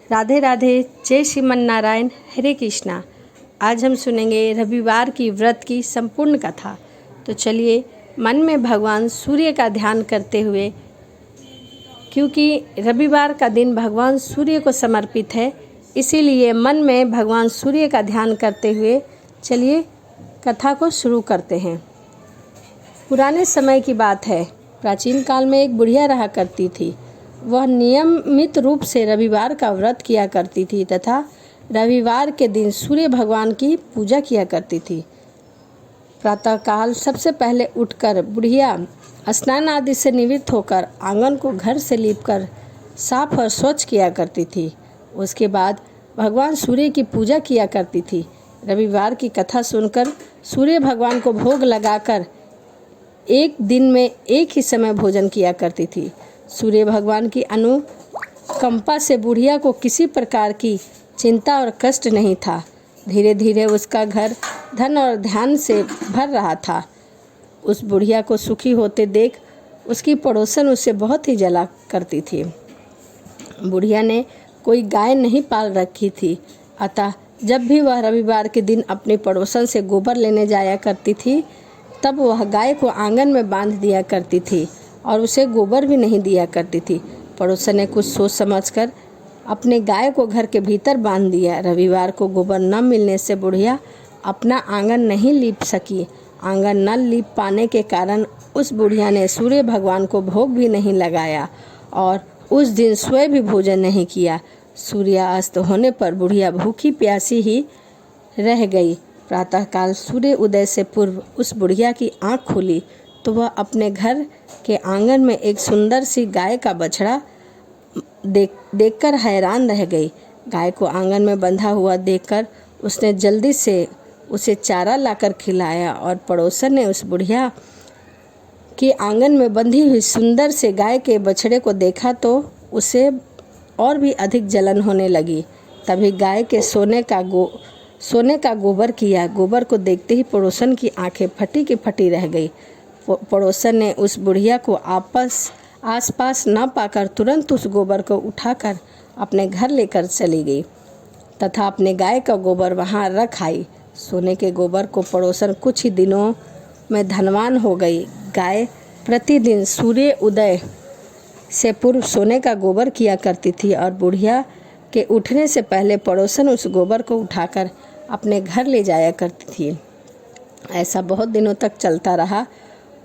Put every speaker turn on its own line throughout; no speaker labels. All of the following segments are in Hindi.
राधे राधे, जय श्रीमन नारायण, हरे कृष्णा। आज हम सुनेंगे रविवार की व्रत की संपूर्ण कथा। तो चलिए मन में भगवान सूर्य का ध्यान करते हुए, क्योंकि रविवार का दिन भगवान सूर्य को समर्पित है, इसीलिए मन में भगवान सूर्य का ध्यान करते हुए चलिए कथा को शुरू करते हैं। पुराने समय की बात है। प्राचीन काल में एक बुढ़िया रहा करती थी। वह नियमित रूप से रविवार का व्रत किया करती थी तथा रविवार के दिन सूर्य भगवान की पूजा किया करती थी। प्रातःकाल सबसे पहले उठकर बुढ़िया स्नान आदि से निवृत्त होकर आंगन को घर से लीपकर साफ और स्वच्छ किया करती थी। उसके बाद भगवान सूर्य की पूजा किया करती थी। रविवार की कथा सुनकर सूर्य भगवान को भोग लगाकर एक दिन में एक ही समय भोजन किया करती थी। सूर्य भगवान की अनुकंपा से बुढ़िया को किसी प्रकार की चिंता और कष्ट नहीं था। धीरे धीरे उसका घर धन और ध्यान से भर रहा था। उस बुढ़िया को सुखी होते देख उसकी पड़ोसन उससे बहुत ही जला करती थी। बुढ़िया ने कोई गाय नहीं पाल रखी थी, अतः जब भी वह रविवार के दिन अपनी पड़ोसन से गोबर लेने जाया करती थी, तब वह गाय को आंगन में बांध दिया करती थी और उसे गोबर भी नहीं दिया करती थी। पड़ोसन ने कुछ सोच समझकर अपने गाय को घर के भीतर बांध दिया। रविवार को गोबर न मिलने से बुढ़िया अपना आंगन नहीं लीप सकी। आंगन न लीप पाने के कारण उस बुढ़िया ने सूर्य भगवान को भोग भी नहीं लगाया और उस दिन स्वयं भी भोजन नहीं किया। सूर्यास्त होने पर बुढ़िया भूखी प्यासी ही रह गई। प्रातःकाल सूर्य उदय से पूर्व उस बुढ़िया की आँख खुली तो वह अपने घर के आंगन में एक सुंदर सी गाय का बछड़ा देखकर हैरान रह गई। गाय को आंगन में बंधा हुआ देखकर उसने जल्दी से उसे चारा लाकर खिलाया और पड़ोसन ने उस बुढ़िया के आंगन में बंधी हुई सुंदर से गाय के बछड़े को देखा तो उसे और भी अधिक जलन होने लगी। तभी गाय के सोने का गोबर किया। गोबर को देखते ही पड़ोसन की आंखें फटी की फटी रह गई। पड़ोसन ने उस बुढ़िया को आसपास न पाकर तुरंत उस गोबर को उठाकर अपने घर लेकर चली गई तथा अपने गाय का गोबर वहां रख आई। सोने के गोबर को पड़ोसन कुछ ही दिनों में धनवान हो गई। गाय प्रतिदिन सूर्य उदय से पूर्व सोने का गोबर किया करती थी और बुढ़िया के उठने से पहले पड़ोसन उस गोबर को उठाकर अपने घर ले जाया करती थी। ऐसा बहुत दिनों तक चलता रहा।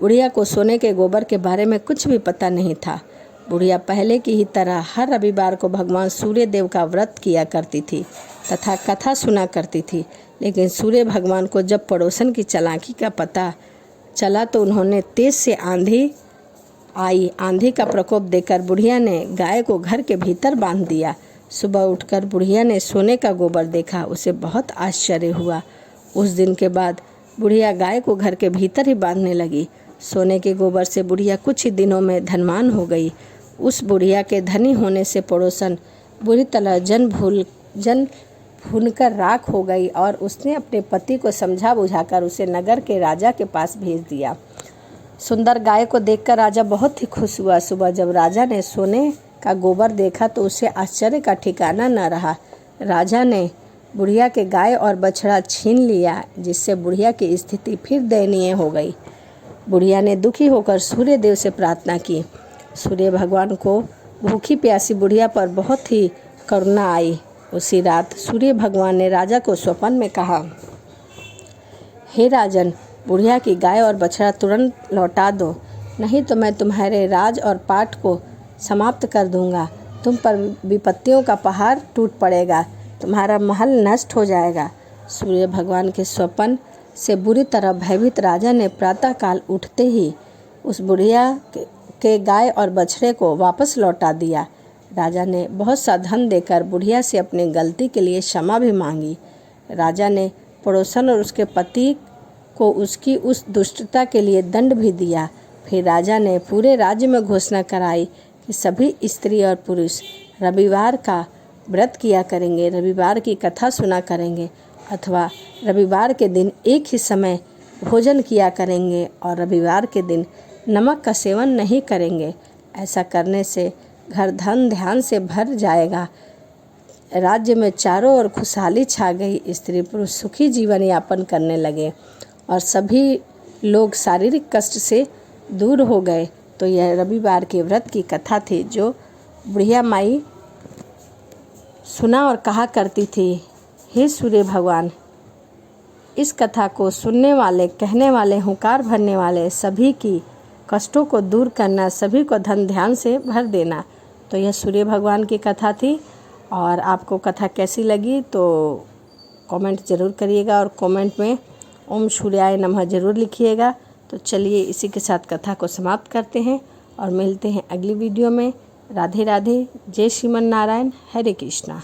बुढ़िया को सोने के गोबर के बारे में कुछ भी पता नहीं था। बुढ़िया पहले की ही तरह हर रविवार को भगवान सूर्य देव का व्रत किया करती थी तथा कथा सुना करती थी। लेकिन सूर्य भगवान को जब पड़ोसन की चालाकी का पता चला तो उन्होंने तेज से आंधी का प्रकोप देकर बुढ़िया ने गाय को घर के भीतर बांध दिया। सुबह उठकर बुढ़िया ने सोने का गोबर देखा। उसे बहुत आश्चर्य हुआ। उस दिन के बाद बुढ़िया गाय को घर के भीतर ही बांधने लगी। सोने के गोबर से बुढ़िया कुछ ही दिनों में धनवान हो गई। उस बुढ़िया के धनी होने से पड़ोसन बुरी तरह जन भूनकर राख हो गई और उसने अपने पति को समझा बुझाकर उसे नगर के राजा के पास भेज दिया। सुंदर गाय को देखकर राजा बहुत ही खुश हुआ। सुबह जब राजा ने सोने का गोबर देखा तो उसे आश्चर्य का ठिकाना न रहा। राजा ने बुढ़िया के गाय और बछड़ा छीन लिया, जिससे बुढ़िया की स्थिति फिर दयनीय हो गई। बुढ़िया ने दुखी होकर सूर्य देव से प्रार्थना की। सूर्य भगवान को भूखी प्यासी बुढ़िया पर बहुत ही करुणा आई। उसी रात सूर्य भगवान ने राजा को स्वप्न में कहा, हे राजन, बुढ़िया की गाय और बछड़ा तुरंत लौटा दो, नहीं तो मैं तुम्हारे राज और पाठ को समाप्त कर दूंगा। तुम पर विपत्तियों का पहाड़ टूट पड़ेगा, तुम्हारा महल नष्ट हो जाएगा। सूर्य भगवान के स्वप्न से बुरी तरह भयभीत राजा ने प्रातःकाल उठते ही उस बुढ़िया के गाय और बछड़े को वापस लौटा दिया। राजा ने बहुत सा धन देकर बुढ़िया से अपनी गलती के लिए क्षमा भी मांगी। राजा ने पड़ोसन और उसके पति को उसकी उस दुष्टता के लिए दंड भी दिया। फिर राजा ने पूरे राज्य में घोषणा कराई कि सभी स्त्री और पुरुष रविवार का व्रत किया करेंगे, रविवार की कथा सुना करेंगे अथवा रविवार के दिन एक ही समय भोजन किया करेंगे और रविवार के दिन नमक का सेवन नहीं करेंगे। ऐसा करने से घर धन ध्यान से भर जाएगा राज्य में चारों ओर खुशहाली छा गई। स्त्री पुरुष सुखी जीवन यापन करने लगे और सभी लोग शारीरिक कष्ट से दूर हो गए। तो यह रविवार के व्रत की कथा थी जो बुढ़िया माई सुना और कहा करती थी, हे सूर्य भगवान, इस कथा को सुनने वाले, कहने वाले, हुंकार भरने वाले सभी की कष्टों को दूर करना, सभी को धन ध्यान से भर देना। तो यह सूर्य भगवान की कथा थी। और आपको कथा कैसी लगी तो कमेंट ज़रूर करिएगा और कमेंट में ओम सूर्याय नमः ज़रूर लिखिएगा। तो चलिए इसी के साथ कथा को समाप्त करते हैं और मिलते हैं अगली वीडियो में। राधे राधे। जय श्रीमन नारायण। हरे कृष्णा।